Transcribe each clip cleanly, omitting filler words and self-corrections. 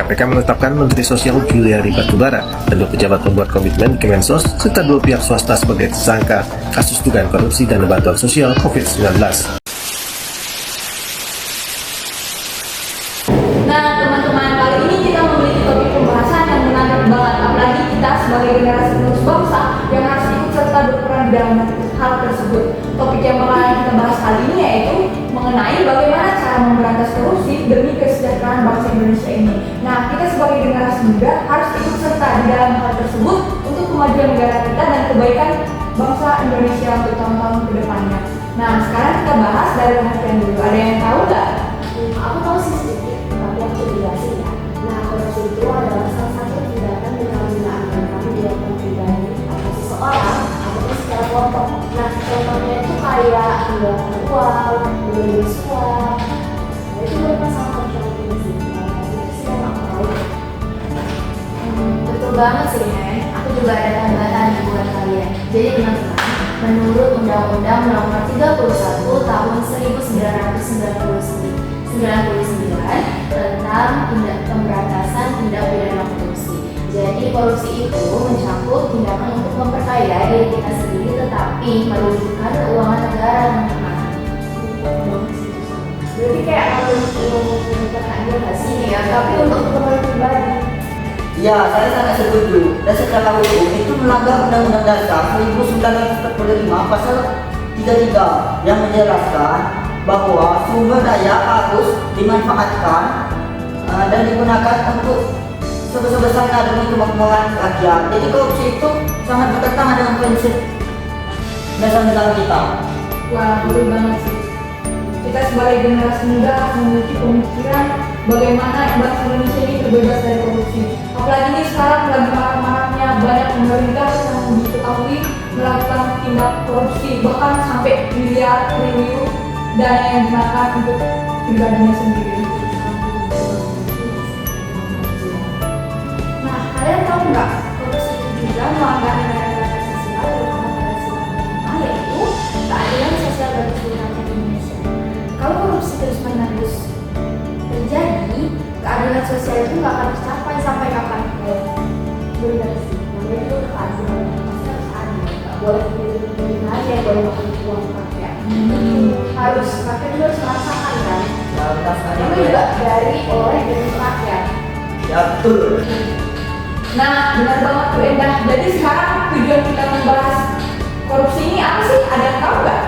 KPK menetapkan Menteri Sosial Juliari Batubara dan 2 pejabat pembuat komitmen di Kemensos serta 2 pihak swasta sebagai tersangka kasus dugaan korupsi dana bantuan sosial COVID-19. Nah teman-teman, kali ini kita memiliki topik pembahasan yang menarik banget, apalagi kita sebagai generasi penerus bangsa yang harus ikut serta berperan di dalam hal tersebut. Topik yang bakalan kita bahas kali ini yaitu mengenai bagaimana cara memberantas korupsi demi kesejahteraan bangsa Indonesia ini. Nah, kita sebagai generasi muda harus ikut serta di dalam hal tersebut untuk kemajuan negara kita dan kebaikan bangsa Indonesia untuk tahun-tahun ke depannya. Nah, sekarang kita bahas dari perhatian dulu. Ada yang tahu nggak? Aku tahu sih sedikit, tapi aku jelasin ya. Nah, korupsi itu adalah salah satu tindakan penyalahgunaan yang kami dilakukan pribadi atau seseorang ataupun secara kelompok. Nah, contohnya itu kayak menggunakan uang, memberi suap. Nah, itu bermasalah korupsi sih. Itu sih yang aku tahu. Betul banget sih, Nen. Aku juga ada tambahan nih buat kalian. Jadi teman-teman, menurut Undang-Undang Nomor 31 Tahun 1999 tentang pemberantasan tindak pidana korupsi. Jadi korupsi itu mencakup tindakan untuk memperkaya diri kita sendiri tetapi merugikan keuangan negara, teman-teman. Berarti kayak kalau memperkaya nggak sih ya, tapi untuk keperluan pribadi. Ya, saya sangat setuju. Dan secara hukum itu melanggar Undang-Undang Dasar 1945 Pasal 33 yang menjelaskan bahwa sumber daya harus dimanfaatkan dan digunakan untuk sebesar-besarnya demi kemakmuran rakyat. Jadi korupsi itu sangat bertentangan dengan prinsip dasar negara kita. Wah, betul banget sih. Kita sebagai generasi muda harus memiliki pemikiran bagaimana bangsa Indonesia ini terbebas dari korupsi. Apalagi ini sekarang lagi marak-maraknya banyak pemerintah yang diketahui melakukan tindak korupsi, bahkan sampai miliar triliun dana yang digunakan untuk pribadinya sendiri. Nah, kalian tahu nggak korupsi itu juga melanggar nilai-nilai sosial terutama pada sila kelima, yaitu keadilan sosial bagi seluruh rakyat Indonesia. Kalau korupsi terus-menerus terjadi, keadilan sosial itu nggak akan tercapai sampai kapanpun. Benar sih, namanya itu keadilan pasti harus adil, nggak boleh pilih-pilih aja yang boleh makan uang rakyat. Harus rakyat juga harus merasakan kan. Itu juga oleh rakyat. Ya, betul. Nah, benar banget tuh Endah. Jadi sekarang tujuan kita membahas korupsi ini apa sih? Ada yang tahu nggak?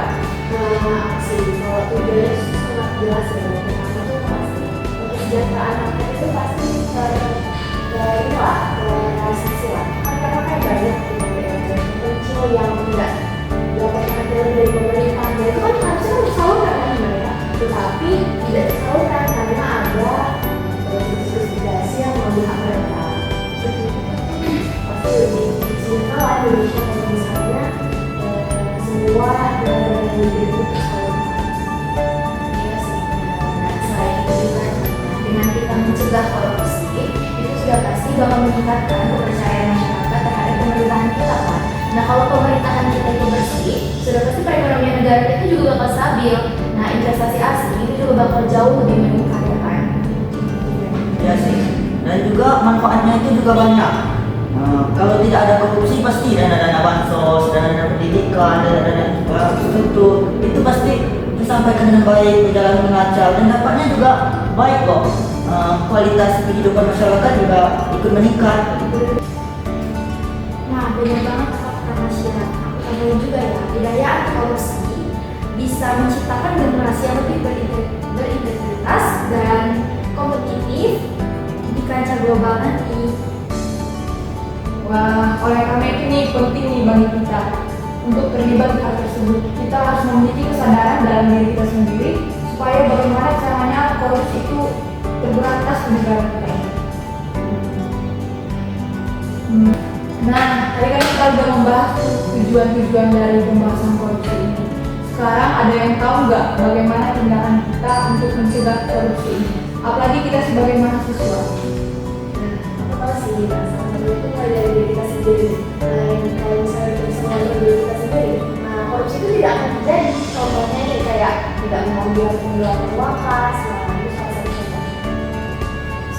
Nah, sih kalau tujuannya sangat jelas ya. Pertama tuh pasti untuk kesejahteraan rakyat itu pasti inilah realisasi lah. Karena kan banyak kecil yang tidak dapatkan aturan dari pemerintah. Itu kan harusnya disalurkan kan sebenarnya, tetapi tidak disalurkan karena ada investigasi yang mengambil hak mereka. Pasti lebih kecil lah Indonesia kalau misalnya semua yang itu tersalurkan. Iya sih, dan selain itu juga dengan kita mencegah korupsi, itu sudah pasti bakal meningkatkan kepercayaan masyarakat terhadap pemerintahan kita kan. Nah kalau pemerintahan kita itu bersih, sudah pasti perekonomian negara kita juga bakal stabil. Nah investasi asing itu juga bakal jauh lebih meningkat ya kan. Ya sih. Dan juga manfaatnya itu juga banyak. Kalau tidak ada korupsi pasti dana-dana bansos, dana-dana pendidikan, dana-dana infrastruktur itu pasti disampaikan dengan baik, berjalan dengan lancar dan dampaknya juga baik kok. Kualitas kehidupan masyarakat juga ikut meningkat. Nah, benar banget kata masyarakat. Aku tambahin juga ya, budaya anti korupsi bisa menciptakan generasi yang lebih berintegritas dan kompetitif di kancah global nanti. Wah, oleh karena itu nih penting nih bagi kita untuk terlibat di hal tersebut. Kita harus memiliki kesadaran dalam diri kita sendiri supaya bagaimana caranya korupsi itu terberantas di negara kita ini. Nah, tadi kan kita sudah membahas tujuan-tujuan dari pembahasan korupsi ini. Sekarang ada yang tahu nggak bagaimana tindakan kita untuk mencegah korupsi ini? Apalagi kita sebagai mahasiswa. Aku tahu sih, salah satu itu mulai dari diri kita sendiri. Nah, kalau misalnya kita bisa mengatur diri kita sendiri, nah korupsi itu tidak akan terjadi. Contohnya nih kayak tidak mengambil penggunaan uang kas, nah itu salah satu contoh.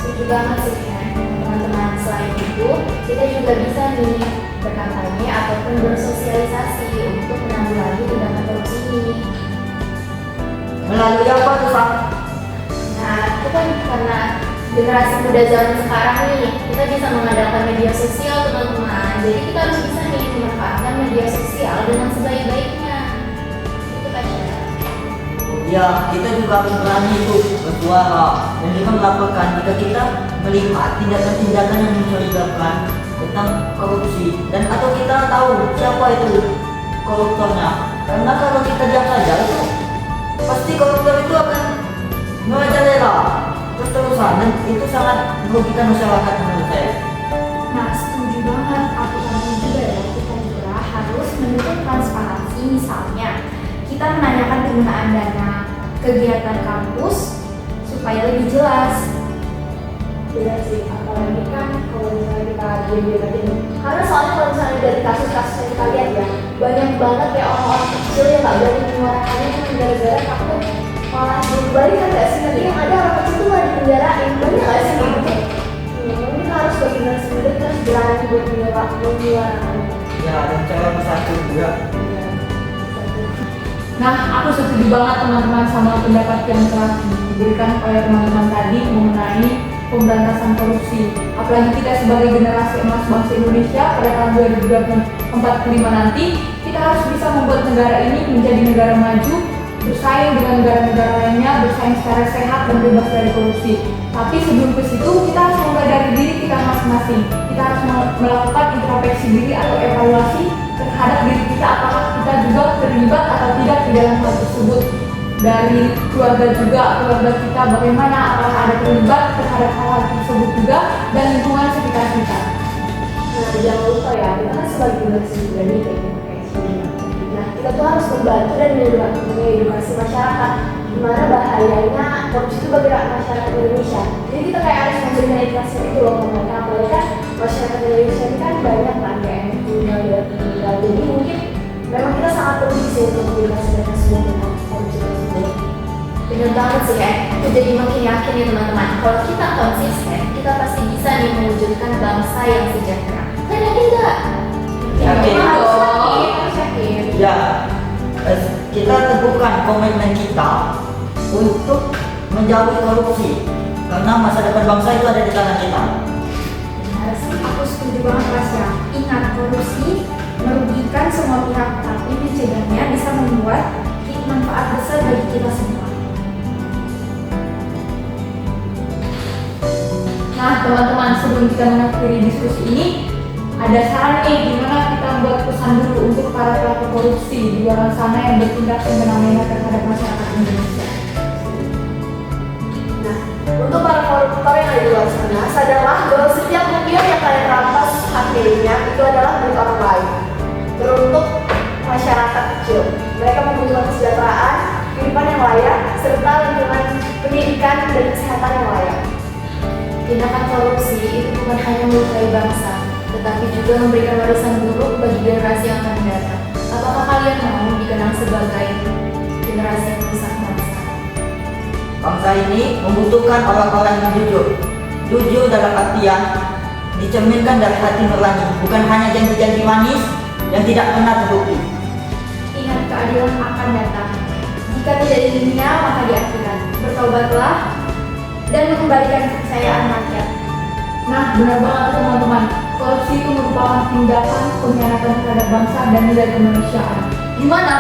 Setuju banget sih kan teman-teman. Selain itu kita juga bisa nih berkampanye ataupun bersosialisasi untuk menanggulangi tindakan korupsi ini. Melalui apa tuh, Sam? Nah, itu kan karena generasi muda zaman sekarang nih, kita bisa mengandalkan media sosial teman-teman. Jadi kita harus bisa nih memanfaatkan media sosial dengan sebaik-baiknya. Itu kan ya. Ya, kita juga harus berani itu bersuara dan juga melaporkan jika kita melihat tindakan-tindakan yang mencurigakan tentang korupsi dan atau kita tahu siapa itu koruptornya. Karena kalau kita diam saja itu pasti koruptor itu akan merajalela terus-terusan dan itu sangat merugikan masyarakat menurut saya. Nah, setuju banget. Aku tadi juga ya, kita juga harus menuntut transparansi. Misalnya, kita menanyakan penggunaan dana kegiatan kampus supaya lebih jelas. Benar sih, apalagi kan kalau misalnya kita diam-diam aja. Karena soalnya kalau misalnya dari kasus-kasus yang kita lihat ya, banyak banget ya orang-orang kecil yang nggak berani menyuarakannya cuma gara-gara takut malah berbalik kan nggak sih? Nanti yang ada orang kecil tuh malah dipenjarain. Banyak nggak sih gitu? Kita harus bagi generasi muda terus berani buat menyuarakan. Ya, dan cara bersatu juga. Nah, aku setuju banget teman-teman sama pendapat yang telah diberikan oleh teman-teman tadi mengenai pemberantasan korupsi. Apalagi kita sebagai generasi emas bangsa Indonesia pada tahun 2045 nanti, kita harus bisa membuat negara ini menjadi negara maju, bersaing dengan negara-negara lainnya, bersaing secara sehat dan bebas dari korupsi. Tapi sebelum ke situ, kita harus mulai dari diri kita masing-masing. Kita harus melakukan introspeksi diri atau evaluasi terhadap diri kita, apakah kita juga terlibat atau tidak di dalam hal tersebut. Dari keluarga juga, keluarga kita bagaimana, apakah ada terlibat terhadap hal-hal tersebut juga, dan lingkungan sekitar kita. Nah, jangan lupa ya, kita kan sebagai generasi muda nih kayak sebelumnya. Nah, kita tuh harus membantu dan mengedukasi masyarakat gimana bahayanya korupsi itu bagi masyarakat Indonesia. Jadi kita kayak harus memberikan edukasi itu loh mereka, apalagi kan masyarakat Indonesia ini kan banyak kan kayak yang tinggal. Jadi mungkin memang kita sangat perlu sih untuk mengedukasi mereka semua tentang korupsi tersebut. Bener banget sih ya, aku jadi makin yakin nih teman-teman, kalau kita konsisten, kita pasti bisa nih mewujudkan bangsa yang sejahtera. Kalian yakin nggak? Yakin. Harus yakin. Ya, kita teguhkan komitmen kita untuk menjauhi korupsi karena masa depan bangsa itu ada di tangan kita. Benar sih, aku setuju banget Mas ya. Ingat, korupsi merugikan semua pihak, tapi mencegahnya bisa membuat manfaat besar bagi kita semua. Nah, teman-teman, sebelum kita mengakhiri diskusi ini, ada saran nih gimana kita buat pesan dulu untuk para pelaku korupsi di luar sana yang bertindak semena-mena terhadap masyarakat Indonesia. Nah, untuk para koruptor yang ada di luar sana, sadarlah bahwa setiap rupiah yang kalian rampas hasilnya itu adalah milik orang lain. Teruntuk masyarakat kecil, mereka membutuhkan kesejahteraan, kehidupan yang layak, serta lingkungan pendidikan dan kesehatan yang layak. Tindakan korupsi itu bukan hanya melukai bangsa, tetapi juga memberikan warisan buruk bagi generasi yang akan datang. Apakah kalian mau dikenal sebagai generasi yang merusak bangsa? Bangsa ini membutuhkan orang-orang yang jujur. Jujur dalam artian dicerminkan dari hati nurani, bukan hanya janji-janji manis yang tidak pernah terbukti. Ingat, keadilan akan datang. Jika tidak di dunia, maka di akhirat. Bertobatlah dan mengembalikan kepercayaan rakyat. Nah, benar banget teman-teman, korupsi itu merupakan tindakan pengkhianatan terhadap bangsa dan nilai kemanusiaan. Di mana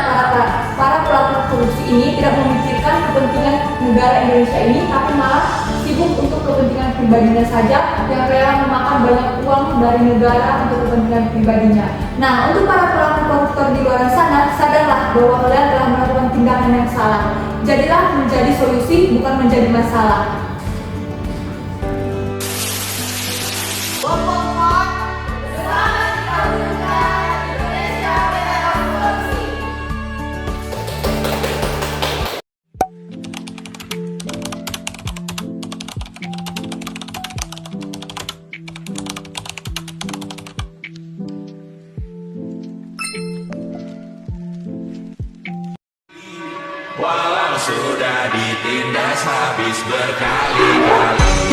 para pelaku korupsi ini tidak memikirkan kepentingan negara Indonesia ini, tapi malah sibuk untuk kepentingan pribadinya saja, yang rela memakan banyak uang dari negara untuk kepentingan pribadinya. Nah, untuk para pelaku koruptor di luar sana, sadarlah bahwa kalian telah melakukan tindakan yang salah. Jadilah menjadi solusi, bukan menjadi masalah. Walau sudah ditindas habis berkali-kali.